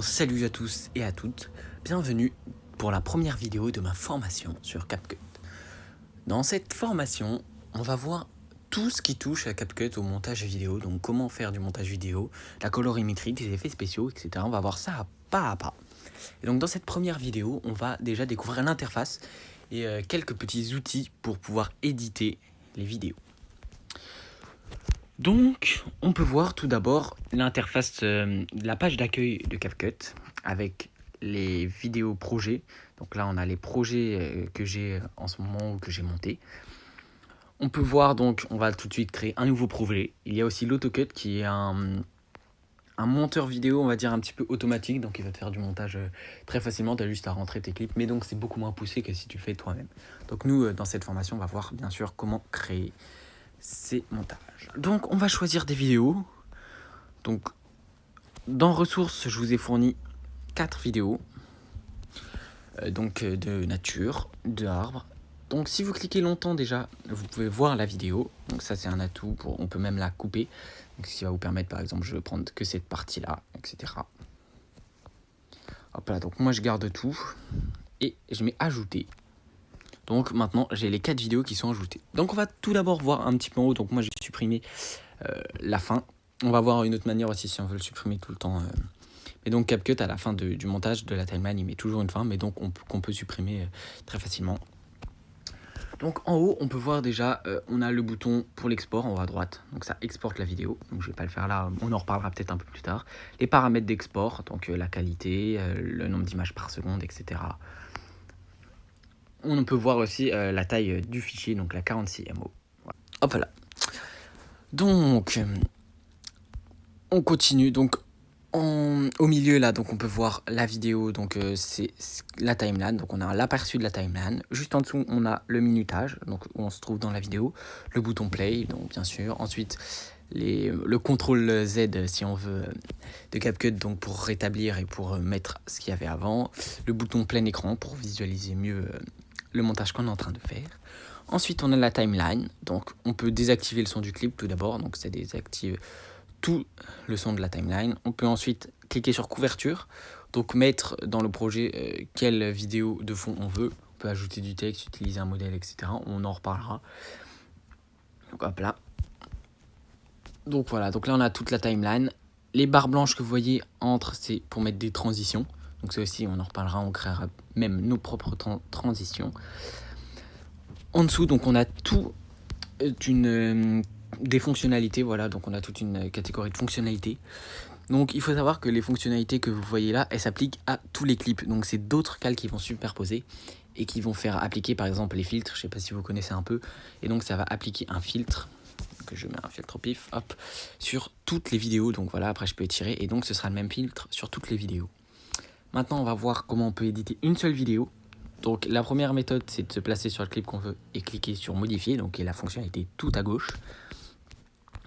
Salut à tous et à toutes, bienvenue pour la première vidéo de ma formation sur CapCut. Dans cette formation, on va voir tout ce qui touche à CapCut au montage vidéo, donc comment faire du montage vidéo, la colorimétrie, des effets spéciaux, etc. On va voir ça pas à pas. Et donc dans cette première vidéo, on va déjà découvrir l'interface et quelques petits outils pour pouvoir éditer les vidéos. Donc, on peut voir tout d'abord l'interface, la page d'accueil de CapCut avec les vidéos projets. Donc là, on a les projets que j'ai en ce moment ou que j'ai montés. On peut voir donc, on va tout de suite créer un nouveau projet. Il y a aussi l'AutoCut qui est un monteur vidéo, on va dire un petit peu automatique. Donc il va te faire du montage très facilement, tu as juste à rentrer tes clips. Mais donc c'est beaucoup moins poussé que si tu le fais toi-même. Donc nous, dans cette formation, on va voir bien sûr comment créer ces montages. Donc on va choisir des vidéos. Donc dans ressources, je vous ai fourni 4 vidéos. De nature, d'arbres. Donc si vous cliquez longtemps déjà, vous pouvez voir la vidéo. Donc ça c'est un atout, on peut même la couper. Donc ce qui va vous permettre par exemple, je vais prendre que cette partie là, etc. Hop là, donc moi je garde tout. Et je mets ajouter. Donc maintenant j'ai les 4 vidéos qui sont ajoutées. Donc on va tout d'abord voir un petit peu en haut. Donc moi j'ai supprimé la fin. On va voir une autre manière aussi si on veut le supprimer tout le temps. Et donc CapCut à la fin du montage de la timeline, il met toujours une fin, mais donc qu'on peut supprimer très facilement. Donc en haut, on peut voir déjà, on a le bouton pour l'export en haut à droite. Donc ça exporte la vidéo. Donc je vais pas le faire là, on en reparlera peut-être un peu plus tard. Les paramètres d'export, donc la qualité, le nombre d'images par seconde, etc. On peut voir aussi la taille du fichier, donc la 46 MO. Voilà. Hop là. Donc on continue. Donc au milieu là, donc on peut voir la vidéo, donc c'est la timeline, donc on a l'aperçu de la timeline. Juste en dessous, on a le minutage, donc où on se trouve dans la vidéo, le bouton play, donc bien sûr. Ensuite, le CTRL Z si on veut de CapCut, donc pour rétablir et pour mettre ce qu'il y avait avant. Le bouton plein écran pour visualiser mieux le montage qu'on est en train de faire. Ensuite, on a la timeline, donc on peut désactiver le son du clip tout d'abord, donc ça désactive tout le son de la timeline. On peut ensuite cliquer sur couverture, donc mettre dans le projet quelle vidéo de fond on veut. On peut ajouter du texte, utiliser un modèle, etc. On en reparlera. Donc hop là. Donc voilà, donc là on a toute la timeline. Les barres blanches que vous voyez entre, c'est pour mettre des transitions. Donc ça aussi, on en reparlera, on créera même nos propres transitions. En dessous, donc on a tout des fonctionnalités, voilà, donc on a toute une catégorie de fonctionnalités. Donc il faut savoir que les fonctionnalités que vous voyez là, elles s'appliquent à tous les clips. Donc c'est d'autres cales qui vont superposer et qui vont faire appliquer par exemple les filtres, je sais pas si vous connaissez un peu. Et donc ça va appliquer un filtre, que je mets un filtre au pif, hop, sur toutes les vidéos. Donc voilà, après je peux étirer et donc ce sera le même filtre sur toutes les vidéos. Maintenant on va voir comment on peut éditer une seule vidéo. Donc la première méthode, c'est de se placer sur le clip qu'on veut et cliquer sur modifier, donc qui est la fonctionnalité tout à gauche.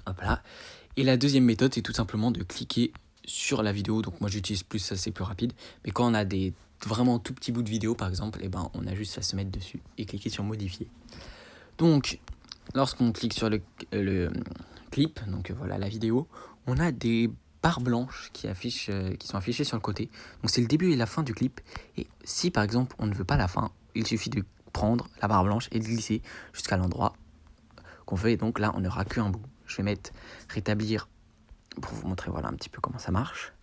Hop là. Et la deuxième méthode, c'est tout simplement de cliquer sur la vidéo. Donc moi j'utilise plus, ça c'est plus rapide. Mais quand on a des vraiment tout petits bouts de vidéo par exemple, et ben on a juste à se mettre dessus et cliquer sur modifier. Donc lorsqu'on clique sur le clip, donc voilà la vidéo, on a des barres blanches qui sont affichées sur le côté. Donc c'est le début et la fin du clip. Et si par exemple on ne veut pas la fin, il suffit de prendre la barre blanche et de glisser jusqu'à l'endroit qu'on veut. Et donc là on n'aura qu'un bout. Je vais mettre rétablir pour vous montrer voilà un petit peu comment ça marche.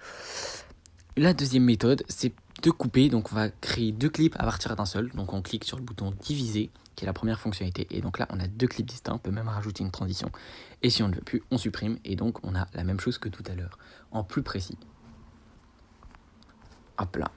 La deuxième méthode, c'est de couper. Donc on va créer deux clips à partir d'un seul. Donc on clique sur le bouton diviser, qui est la première fonctionnalité. Et donc là, on a deux clips distincts. On peut même rajouter une transition. Et si on ne veut plus, on supprime. Et donc on a la même chose que tout à l'heure, en plus précis. Hop là.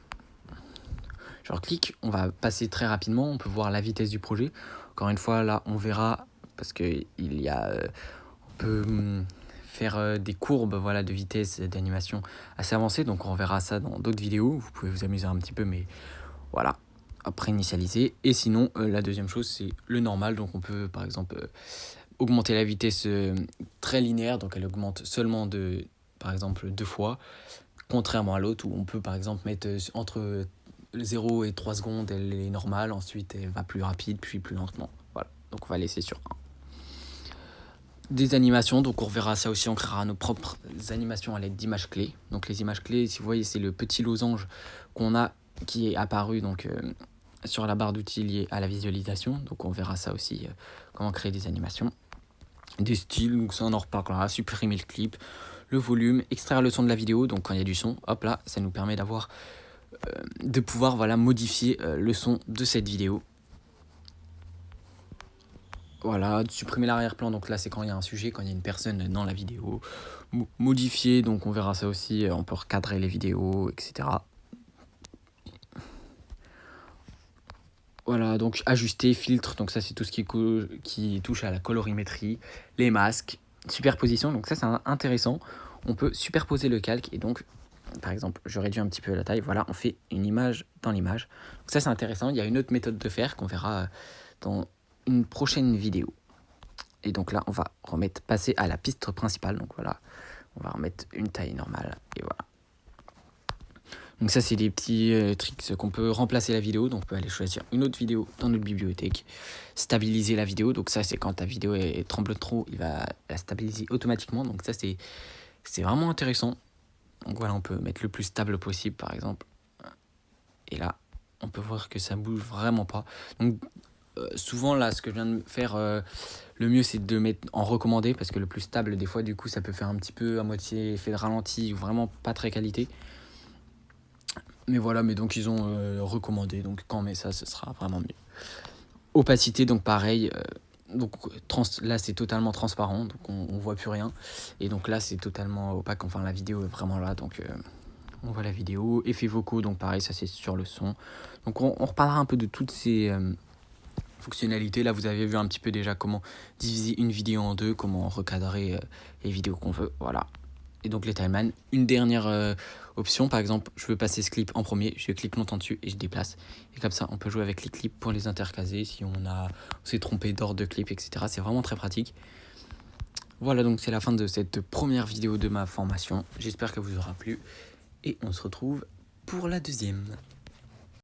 Je clique, on va passer très rapidement. On peut voir la vitesse du projet. Encore une fois, là, on verra, parce qu'il y a... on peut faire des courbes voilà, de vitesse d'animation assez avancées. Donc on verra ça dans d'autres vidéos. Vous pouvez vous amuser un petit peu, mais voilà. Après initialiser. Et sinon, la deuxième chose, c'est le normal. Donc on peut, par exemple, augmenter la vitesse très linéaire. Donc elle augmente seulement par exemple, 2 fois. Contrairement à l'autre, où on peut, par exemple, mettre entre 0 et 3 secondes, elle est normale. Ensuite, elle va plus rapide, puis plus lentement. Voilà. Donc on va laisser sur 1. des animations, donc on reverra ça aussi, on créera nos propres animations à l'aide d'images clés. Donc les images clés, si vous voyez, c'est le petit losange qu'on a qui est apparu donc sur la barre d'outils liée à la visualisation. Donc on verra ça aussi, comment créer des animations. Des styles, donc ça on en reparlera, supprimer le clip, le volume, extraire le son de la vidéo, donc quand il y a du son, hop là, ça nous permet d'avoir, de pouvoir voilà, modifier le son de cette vidéo. Voilà, supprimer l'arrière-plan, donc là c'est quand il y a un sujet, quand il y a une personne dans la vidéo. Modifier, donc on verra ça aussi, on peut recadrer les vidéos, etc. Voilà, donc ajuster, filtre, donc ça c'est tout ce qui touche à la colorimétrie, les masques, superposition, donc ça c'est intéressant. On peut superposer le calque et donc, par exemple, je réduis un petit peu la taille, voilà, on fait une image dans l'image. Donc ça c'est intéressant, il y a une autre méthode de faire qu'on verra dans une prochaine vidéo. Et donc là, on va passer à la piste principale. Donc voilà, on va remettre une taille normale. Et voilà. Donc ça, c'est des petits tricks qu'on peut remplacer la vidéo. Donc on peut aller choisir une autre vidéo dans notre bibliothèque. Stabiliser la vidéo. Donc ça, c'est quand ta vidéo tremble trop, il va la stabiliser automatiquement. Donc ça, c'est vraiment intéressant. Donc voilà, on peut mettre le plus stable possible, par exemple. Et là, on peut voir que ça bouge vraiment pas. Donc souvent là, ce que je viens de faire, le mieux c'est de mettre en recommandé, parce que le plus stable, des fois du coup ça peut faire un petit peu à moitié effet de ralenti ou vraiment pas très qualité. Mais voilà, mais donc ils ont recommandé, donc quand on met ça, ce sera vraiment mieux. Opacité, donc pareil, donc là c'est totalement transparent, donc on voit plus rien. Et donc là c'est totalement opaque, enfin la vidéo est vraiment là, donc on voit la vidéo. Effets vocaux, donc pareil, ça c'est sur le son. Donc on reparlera un peu de toutes ces fonctionnalités. Là vous avez vu un petit peu déjà comment diviser une vidéo en deux, comment recadrer les vidéos qu'on veut, voilà. Et donc les timelines, une dernière option, par exemple je veux passer ce clip en premier, je clique longtemps dessus et je déplace, et comme ça on peut jouer avec les clips pour les intercaser si on s'est trompé d'ordre de clip, etc. C'est vraiment très pratique. Voilà, donc c'est la fin de cette première vidéo de ma formation, j'espère qu'elle vous aura plu et on se retrouve pour la deuxième.